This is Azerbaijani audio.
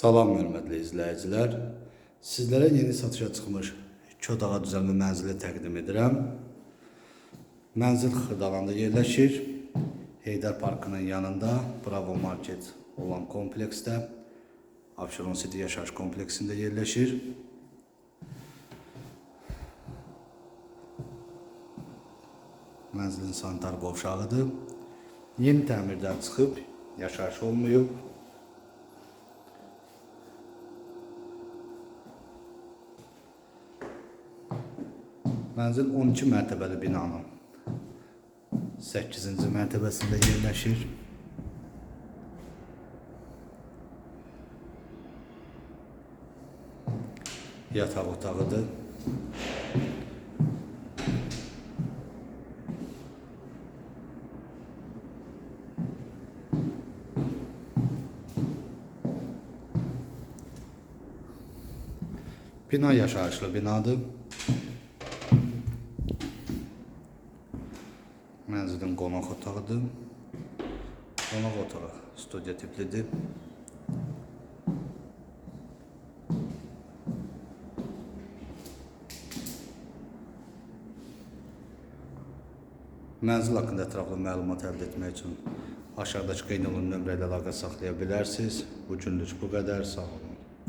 Salam hörmətli izləyicilər. Sizlərə yeni satışa çıxmış Ködağa düzəlmə mənzili təqdim edirəm. Mənzil Xırdalanda yerləşir. Heydər Parkının yanında Bravo Market olan kompleksdə Abşeron City yaşayış kompleksində yerləşir. Mənzilin sanitar qovşağıdır. Yeni təmirdən çıxıb, yaşayış olmayıb. Mənzil 12 mərtəbəli binanın 8-ci mərtəbəsində yerləşir. Yataq otağıdır. Bina yaşayışlı binadır. Mənzilin qonaq otağıdır. Qonaq otağı studiya tiplidir. Mənzil haqqında ətraflı məlumat əldə etmək üçün aşağıdakı qeyd olunan nömrə ilə əlaqə saxlaya bilərsiniz. Bu günlük bu qədər. Sağ olun.